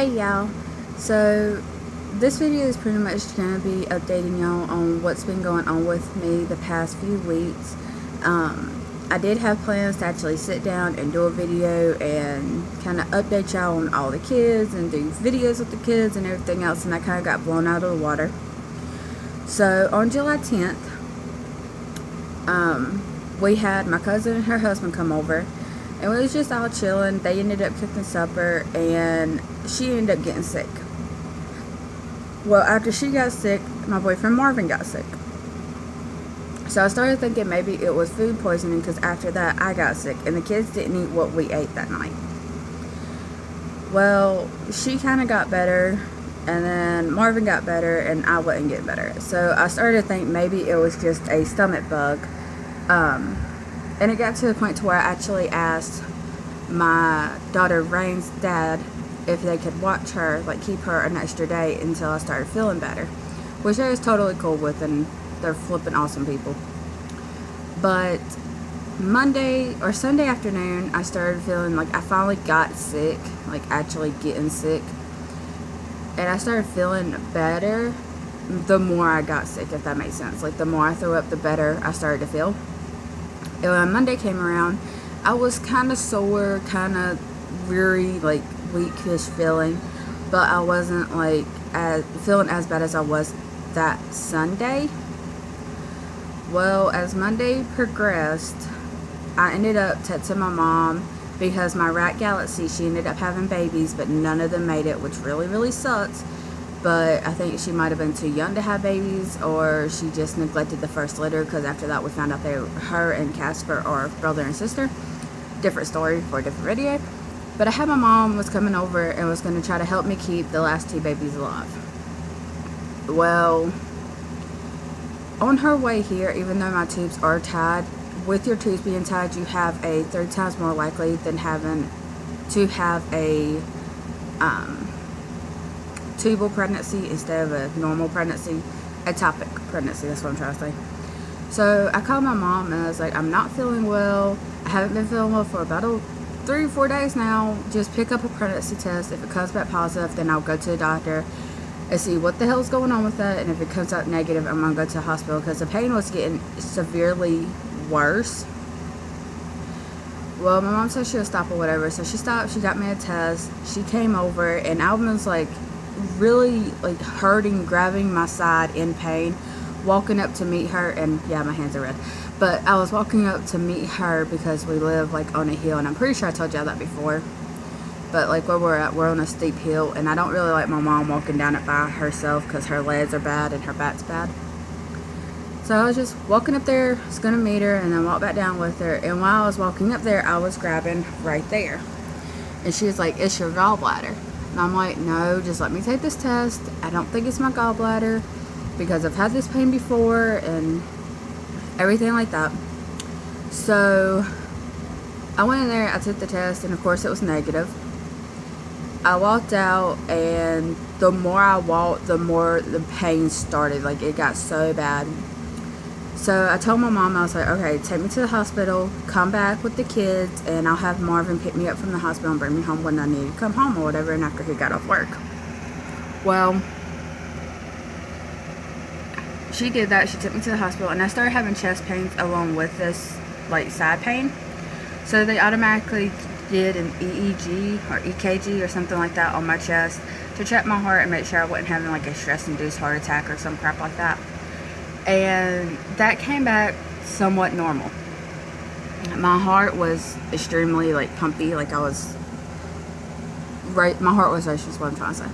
Hey y'all, so this video is pretty much going to be updating y'all on what's been going on with me the past few weeks. I did have plans to actually sit down and do a video and kind of update y'all on all the kids and do videos with the kids and everything else, and that kind of got blown out of the water. So on July 10th, we had my cousin and her husband come over, and we was just all chilling. They ended up cooking supper, and she ended up getting sick. Well, after she got sick, my boyfriend Marvin got sick. So I started thinking maybe it was food poisoning, because after that I got sick and the kids didn't eat what we ate that night. Well, she kind of got better, and then Marvin got better, and I wasn't getting better. So I started to think maybe it was just a stomach bug. And it got to the point to where I actually asked my daughter Rain's dad if they could watch her, like keep her an extra day until I started feeling better, which I was totally cool with, and they're flipping awesome people. But Monday or Sunday afternoon, I started feeling like I finally got sick, like actually getting sick, and I started feeling better the more I got sick, if that makes sense. Like the more I threw up, the better I started to feel. And when Monday came around, I was kind of sore, kind of weary, like weakish feeling, but I wasn't like feeling as bad as I was that Sunday. Well, as Monday progressed, I ended up texting my mom because my rat Galaxy, she ended up having babies, but none of them made it, which really sucks. But I think she might have been too young to have babies, or she just neglected the first litter, because after that we found out her and Casper are brother and sister. Different story for a different video. But I had my mom was coming over and was going to try to help me keep the last two babies alive. Well, on her way here, even though my tubes are tied, with your tubes being tied, you have a 3 times more likely than having to have a tubal pregnancy instead of a normal pregnancy, ectopic pregnancy, that's what I'm trying to say. So I called my mom and I was like, I'm not feeling well. I haven't been feeling well for about 3 or 4 days now. Just pick up a pregnancy test. If it comes back positive, then I'll go to the doctor and see what the hell's going on with that. And if it comes out negative, I'm gonna go to the hospital, because the pain was getting severely worse. Well, my mom said she'll stop or whatever, so she stopped. She got me a test. She came over, and I was like really like hurting, grabbing my side in pain, walking up to meet her. And yeah, my hands are red, but I was walking up to meet her because we live like on a hill, and I'm pretty sure I told y'all that before, but like where we're at, we're on a steep hill, and I don't really like my mom walking down it by herself because her legs are bad and her back's bad. So I was just walking up there, was gonna meet her and then walk back down with her. And while I was walking up there, I was grabbing right there, and she was like, "It's your gallbladder." And I'm like, "No, just let me take this test. I don't think it's my gallbladder, because I've had this pain before and everything like that." So I went in there, I took the test, and of course it was negative. I walked out, and the more I walked, the more the pain started. Like it got so bad. So I told my mom, I was like, okay, take me to the hospital, come back with the kids, and I'll have Marvin pick me up from the hospital and bring me home when I need to come home or whatever, and after he got off work. Well, she did that. She took me to the hospital, and I started having chest pains along with this like side pain. So they automatically did an EEG or EKG or something like that on my chest to check my heart and make sure I wasn't having like a stress-induced heart attack or some crap like that. And that came back somewhat normal. My heart was extremely like pumpy, like I was right, my heart was racing, is what I'm trying to say.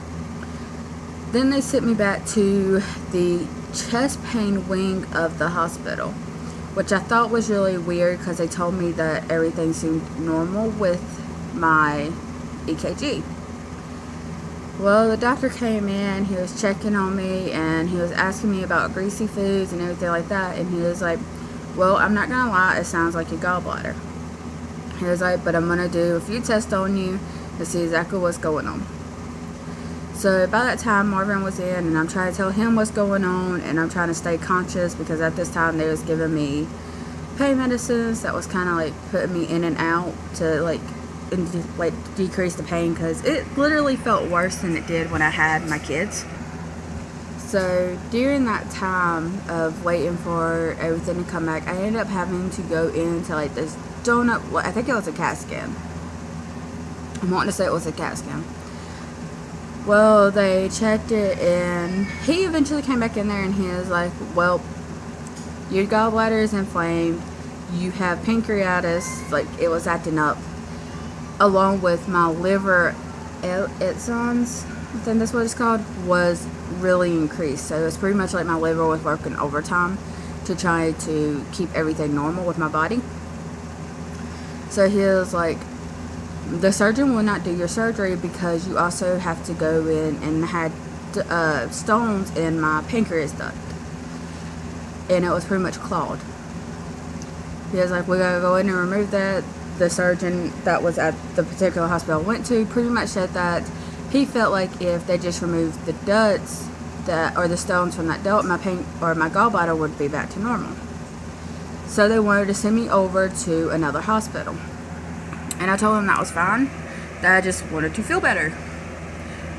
Then they sent me back to the chest pain wing of the hospital, which I thought was really weird, because they told me that everything seemed normal with my EKG. Well, the doctor came in, he was checking on me, and he was asking me about greasy foods and everything like that, and he was like, "Well, I'm not gonna lie, it sounds like your gallbladder." He was like, "But I'm gonna do a few tests on you to see exactly what's going on." So by that time, Marvin was in, and I'm trying to tell him what's going on, and I'm trying to stay conscious, because at this time they was giving me pain medicines that was kind of like putting me in and out to like and like decrease the pain, because it literally felt worse than it did when I had my kids. So during that time of waiting for everything to come back, I ended up having to go into like this donut, I think it was a CAT scan. I'm wanting to say it was a CAT scan. Well, they checked it, and he eventually came back in there, and he was like, well, your gallbladder is inflamed, you have pancreatitis, like it was acting up, along with my liver enzymes, I think that's what it's called, was really increased. So it's pretty much like my liver was working overtime to try to keep everything normal with my body. So he was like, the surgeon will not do your surgery because you also have to go in and had stones in my pancreas duct, and it was pretty much clogged. He was like, we gotta go in and remove that. The surgeon that was at the particular hospital I went to pretty much said that he felt like if they just removed the ducts or the stones from that duct, my gallbladder would be back to normal. So they wanted to send me over to another hospital. And I told them that was fine, that I just wanted to feel better.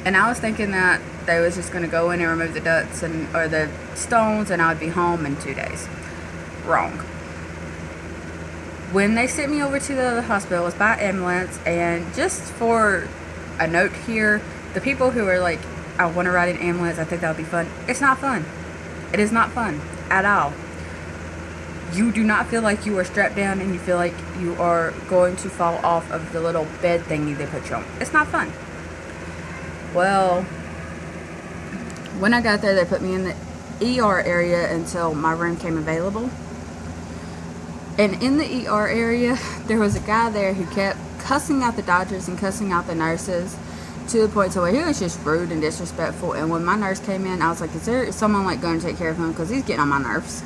And I was thinking that they was just going to go in and remove the ducts or the stones, and I would be home in 2 days. Wrong. When they sent me over to the other hospital, it was by ambulance. And just for a note here, the people who are like, I want to ride an ambulance, I think that would be fun. It's not fun. It is not fun at all. You do not feel like you are strapped down and you feel like you are going to fall off of the little bed thingy they put you on. It's not fun. Well, when I got there, they put me in the ER area until my room came available. And in the ER area, there was a guy there who kept cussing out the doctors and cussing out the nurses to the point to where he was just rude and disrespectful. And when my nurse came in, I was like, is there someone like going to take care of him? Because he's getting on my nerves.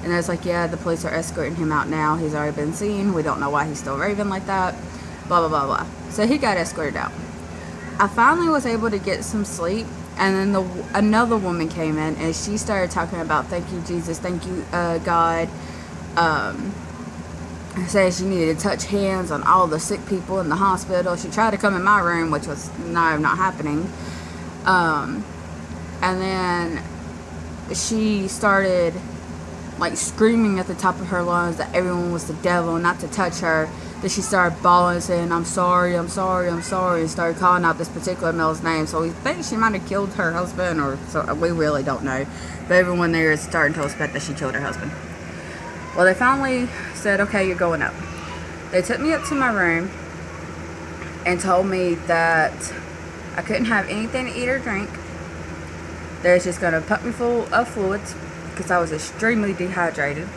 And I was like, yeah, the police are escorting him out now. He's already been seen. We don't know why he's still raving like that. Blah, blah, blah, blah. So he got escorted out. I finally was able to get some sleep. And then another woman came in, and she started talking about, thank you, Jesus. Thank you, God. Said she needed to touch hands on all the sick people in the hospital. She tried to come in my room, which was not happening. And then she started like screaming at the top of her lungs that everyone was the devil, not to touch her. Then she started bawling, saying, I'm sorry, I'm sorry, I'm sorry, and started calling out this particular male's name. So we think she might have killed her husband, or so, we really don't know. But everyone there is starting to suspect that she killed her husband. Well, they finally said, okay, you're going up. They took me up to my room and told me that I couldn't have anything to eat or drink. They was just going to pump me full of fluids because I was extremely dehydrated.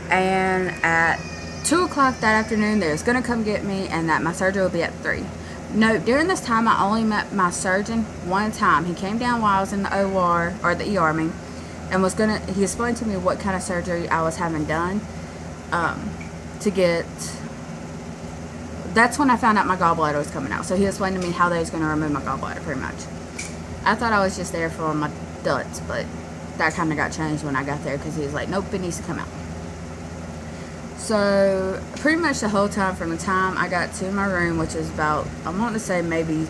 And at 2 o'clock that afternoon, they was going to come get me, and that my surgery will be at 3. No, during this time, I only met my surgeon one time. He came down while I was in the OR, or the ER, and he explained to me what kind of surgery I was having done that's when I found out my gallbladder was coming out. So he explained to me how they was going to remove my gallbladder, pretty much. I thought I was just there for my ducts, but that kind of got changed when I got there, because he was like, nope, it needs to come out. So pretty much the whole time, from the time I got to my room, which is about, I want to say maybe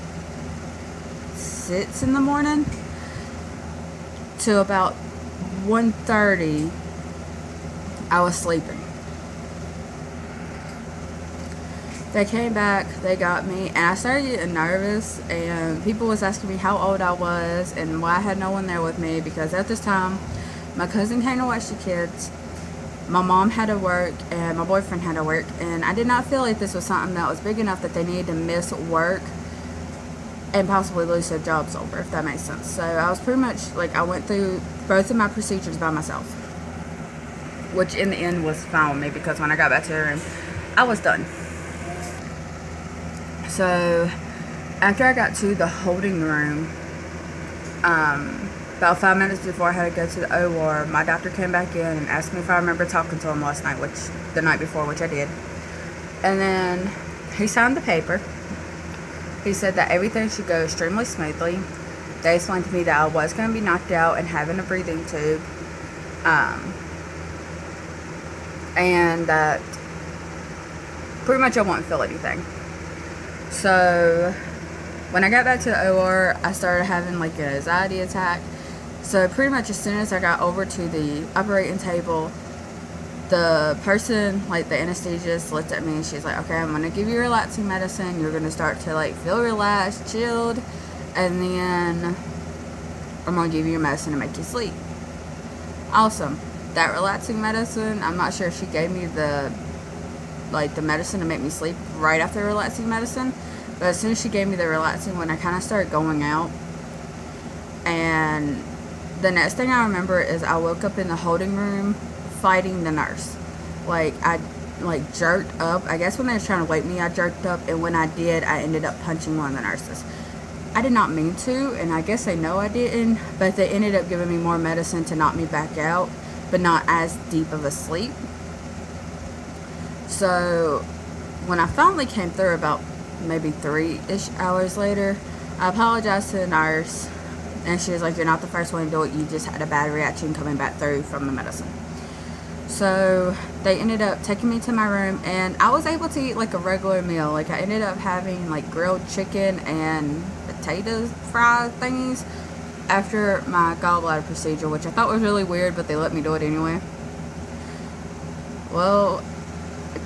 6 in the morning, to about 1:30, I was sleeping. They came back, they got me, and I started getting nervous, and people was asking me how old I was and why I had no one there with me, because at this time, my cousin came to watch the kids, my mom had to work, and my boyfriend had to work, and I did not feel like this was something that was big enough that they needed to miss work and possibly lose their jobs over, if that makes sense. So I was pretty much, like, I went through both of my procedures by myself, which in the end was fine with me, because when I got back to the room, I was done. So after I got to the holding room, about 5 minutes before I had to go to the OR, my doctor came back in and asked me if I remember talking to him last night, the night before, which I did. And then he signed the paper. He said that everything should go extremely smoothly. They explained to me that I was going to be knocked out and having a breathing tube. And that pretty much I wouldn't feel anything. So when I got back to the OR, I started having like an anxiety attack. So pretty much as soon as I got over to the operating table, the person, like the anesthesiologist, looked at me and she's like, okay, I'm going to give you relaxing medicine. You're going to start to like feel relaxed, chilled, and then I'm going to give you your medicine to make you sleep. Awesome. That relaxing medicine, I'm not sure if she gave me the medicine to make me sleep right after the relaxing medicine, but as soon as she gave me the relaxing one, I kind of started going out. And the next thing I remember is I woke up in the holding room fighting the nurse. Like, I jerked up. I guess when they were trying to wake me, I jerked up, and when I did, I ended up punching one of the nurses. I did not mean to, and I guess they know I didn't, but they ended up giving me more medicine to knock me back out, but not as deep of a sleep. So when I finally came through about maybe 3-ish hours later, I apologized to the nurse, and she was like, you're not the first one to do it, you just had a bad reaction coming back through from the medicine. So they ended up taking me to my room, and I was able to eat like a regular meal. Like, I ended up having like grilled chicken and potato fry thingies after my gallbladder procedure, which I thought was really weird, but they let me do it anyway. Well,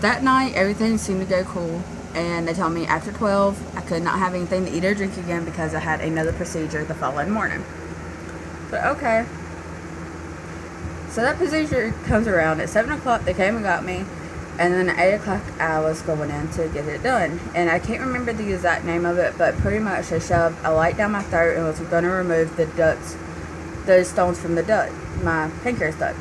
that night everything seemed to go cool, and they told me after 12 I could not have anything to eat or drink again because I had another procedure the following morning. But okay. So that procedure comes around at 7 o'clock. They came and got me, and then at 8 o'clock I was going in to get it done. And I can't remember the exact name of it, but pretty much they shoved a light down my throat and was going to remove the ducts, those stones from the duct, my pancreas duct.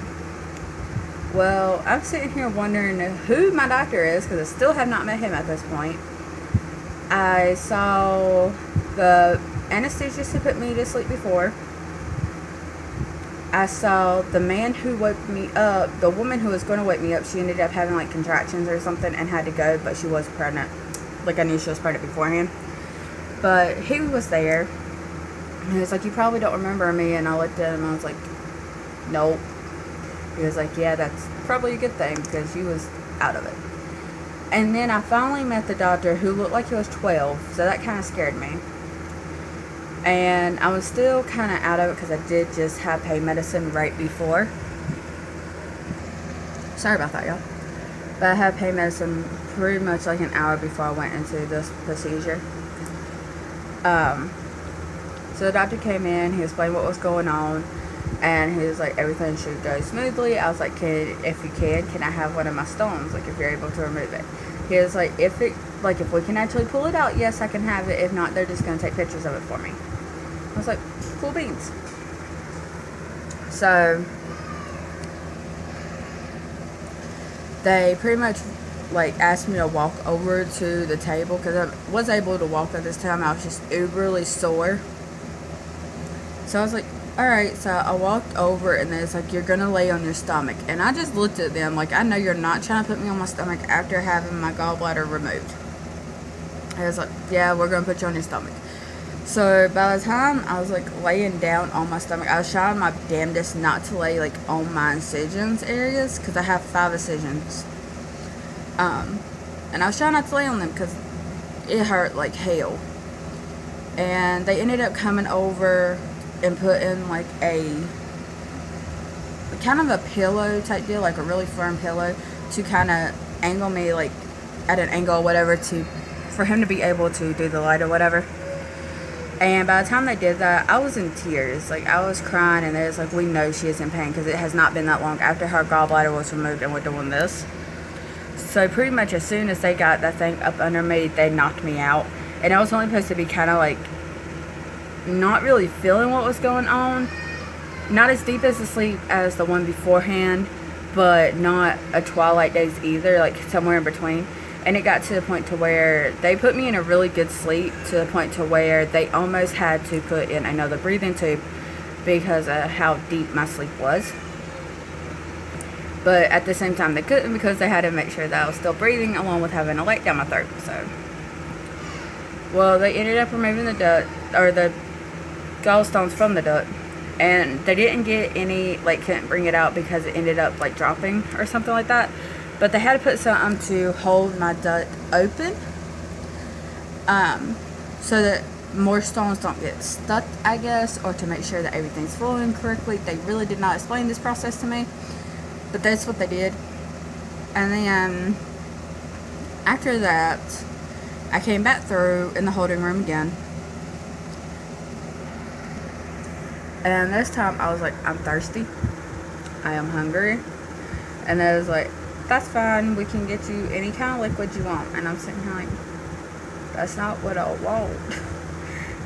Well, I'm sitting here wondering who my doctor is, because I still have not met him at this point. I saw the anesthesiologist who put me to sleep before. I saw the man who woke me up. The woman who was going to wake me up, she ended up having like contractions or something and had to go, but she was pregnant. Like, I knew she was pregnant beforehand. But he was there. And he was like, you probably don't remember me. And I looked at him and I was like, nope. He was like, yeah, that's probably a good thing because you was out of it. And then I finally met the doctor who looked like he was 12, so that kind of scared me. And I was still kind of out of it because I did just have pain medicine right before. Sorry about that, y'all. But I had pain medicine pretty much like an hour before I went into this procedure. So the doctor came in, he explained what was going on, and he was like, everything should go smoothly. I was like, if you can I have one of my stones, like if you're able to remove it. He was like, if we can actually pull it out, yes, I can have it. If not, they're just going to take pictures of it for me. I was like, cool beans. So they pretty much like asked me to walk over to the table because I was able to walk at this time. I was just uberly sore. So I was like, alright. So I walked over, and then it's like, you're gonna lay on your stomach. And I just looked at them like, I know you're not trying to put me on my stomach after having my gallbladder removed. I was like, yeah, we're gonna put you on your stomach. So by the time I was like laying down on my stomach, I was trying my damnedest not to lay like on my incisions areas because I have 5 incisions. And I was trying not to lay on them because it hurt like hell. And they ended up coming over and putting like a kind of a pillow type deal, like a really firm pillow, to kind of angle me like at an angle or whatever for him to be able to do the light or whatever. And by the time they did that, I was in tears. Like, I was crying, and they was like, we know she is in pain because it has not been that long after her gallbladder was removed and we're doing this. So pretty much as soon as they got that thing up under me, they knocked me out. And I was only supposed to be kind of like not really feeling what was going on. Not as deep as the sleep as the one beforehand, but not a twilight daze either, like somewhere in between. And it got to the point to where they put me in a really good sleep, to the point to where they almost had to put in another breathing tube because of how deep my sleep was. But at the same time they couldn't, because they had to make sure that I was still breathing along with having a light down my throat. So, well, they ended up removing the duct, or the gallstones from the duct, and they didn't get any, like, couldn't bring it out because it ended up like dropping or something like that. But they had to put something to hold my duct open, so that more stones don't get stuck, I guess, or to make sure that everything's flowing correctly. They really did not explain this process to me, but that's what they did. And then after that, I came back through in the holding room again, and this time I was like, I'm thirsty, I am hungry, and I was like, that's fine, we can get you any kind of liquid you want. And I'm sitting here like, that's not what I want.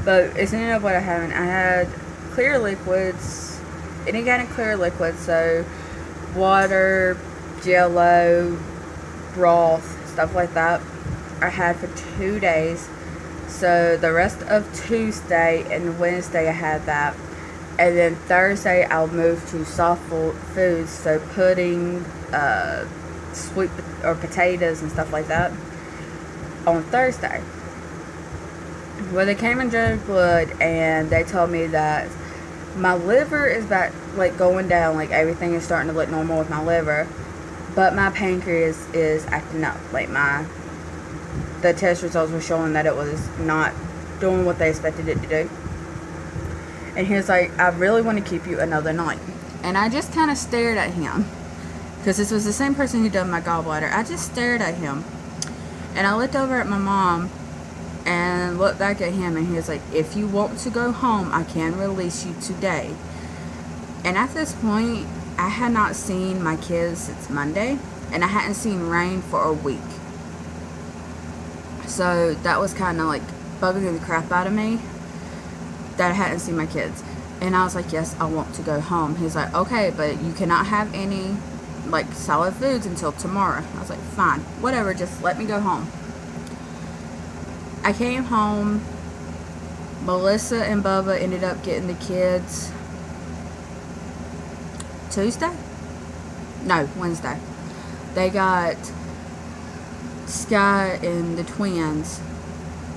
But it's ended up what I had. I had clear liquids, any kind of clear liquid, so water, Jello, broth, stuff like that. I had for 2 days. So the rest of Tuesday and Wednesday I had that. And then Thursday I'll move to soft foods, so pudding, sweet or potatoes and stuff like that on Thursday. Well, they came and drew blood, and they told me that my liver is back, like, going down, like everything is starting to look normal with my liver, but my pancreas is acting up. Like, the test results were showing that it was not doing what they expected it to do. And he was like, I really want to keep you another night. And I just kind of stared at him, because this was the same person who done my gallbladder. I just stared at him, and I looked over at my mom and looked back at him, and he was like, if you want to go home, I can release you today. And at this point, I had not seen my kids since Monday, and I hadn't seen Rain for a week. So that was kind of like bugging the crap out of me that I hadn't seen my kids. And I was like, yes, I want to go home. He's like, okay, but you cannot have any like solid foods until tomorrow. I was like, fine, whatever, just let me go home. I came home. Melissa and Bubba ended up getting the kids Tuesday? No, Wednesday. They got Sky and the twins,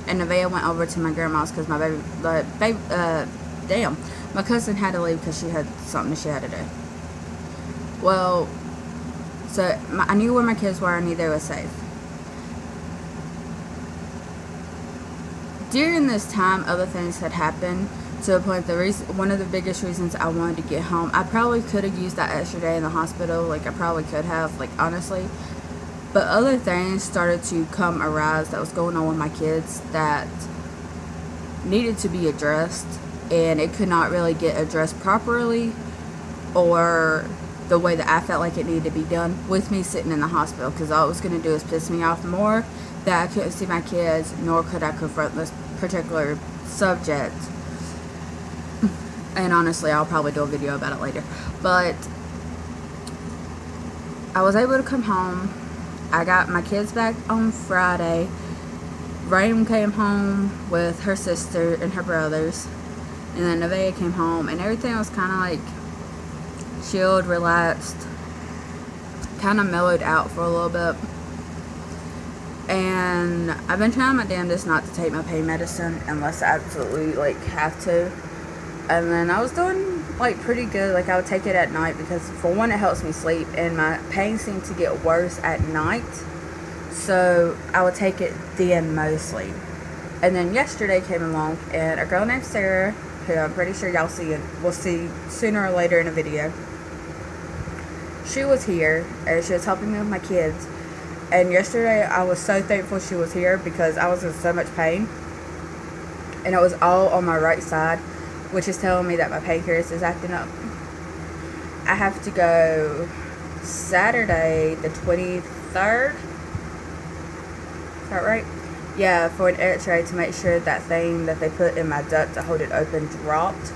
and Nevaeh went over to my grandma's because my my cousin had to leave because she had something she had to do. Well, so I knew where my kids were. I knew they were safe. During this time, other things had happened to a point. One of the biggest reasons I wanted to get home, I probably could have used that extra day in the hospital. Like, I probably could have, like, honestly. But other things started to arise that was going on with my kids that needed to be addressed, and it could not really get addressed properly or the way that I felt like it needed to be done with me sitting in the hospital, because all it was going to do is piss me off more that I couldn't see my kids, nor could I confront this particular subject. And honestly, I'll probably do a video about it later. But I was able to come home. I got my kids back on Friday. Rain came home with her sister and her brothers, and then Nevaeh came home, and everything was kind of like chilled, relaxed, kind of mellowed out for a little bit. And I've been trying my damnedest not to take my pain medicine unless I absolutely like have to. And then I was doing like pretty good. Like, I would take it at night because for one, it helps me sleep, and my pain seemed to get worse at night, so I would take it then mostly. And then yesterday came along, and a girl named Sarah, who I'm pretty sure y'all will see sooner or later in a video, she was here, and she was helping me with my kids. And yesterday I was so thankful she was here because I was in so much pain, and it was all on my right side, which is telling me that my pancreas is acting up. I have to go Saturday the 23rd. Is that right? Yeah, for an x-ray to make sure that thing that they put in my duct to hold it open dropped,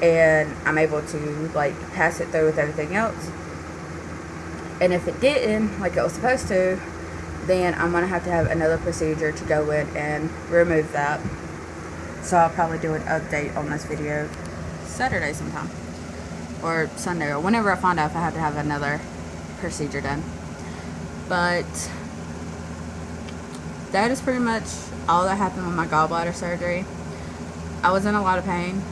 and I'm able to like pass it through with everything else. And if it didn't, like it was supposed to, then I'm going to have another procedure to go in and remove that. So I'll probably do an update on this video Saturday sometime, or Sunday, or whenever I find out if I have to have another procedure done. But that is pretty much all that happened with my gallbladder surgery. I was in a lot of pain.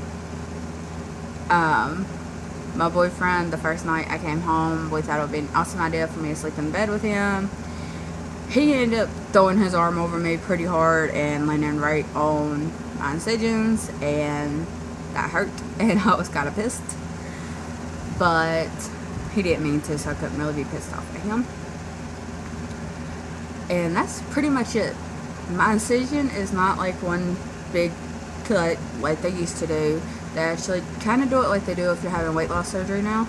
my boyfriend, the first night I came home, we thought it would be an awesome idea for me to sleep in bed with him. He ended up throwing his arm over me pretty hard and landing right on my incisions, and that hurt, and I was kind of pissed. But he didn't mean to, so I couldn't really be pissed off at him. And that's pretty much it. My incision is not like one big cut like they used to do. They actually kind of do it like they do if you're having weight loss surgery now.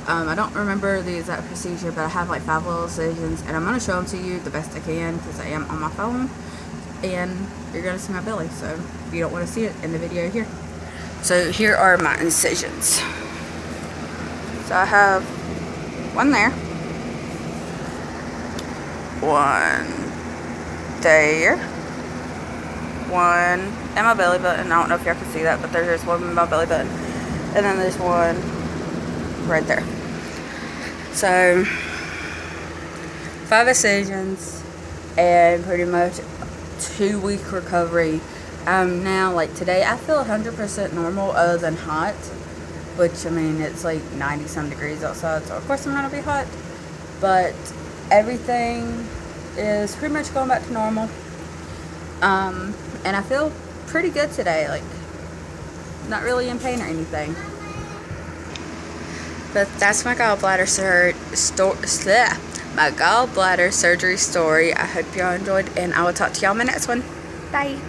I don't remember the exact procedure, but I have like 5 little incisions, and I'm going to show them to you the best I can because I am on my phone, and you're going to see my belly, so if you don't want to see it in the video here. So here are my incisions. So I have one there, one there, one in my belly button. I don't know if y'all can see that, but there's one in my belly button, and then there's one right there. So 5 incisions and pretty much 2-week recovery. Now, like today, I feel 100% normal other than hot, which, I mean, it's like 90 some degrees outside, so of course I'm gonna be hot, but everything is pretty much going back to normal. And I feel pretty good today, like not really in pain or anything. But that's my gallbladder surgery story. I hope y'all enjoyed, and I will talk to y'all in my next one. Bye.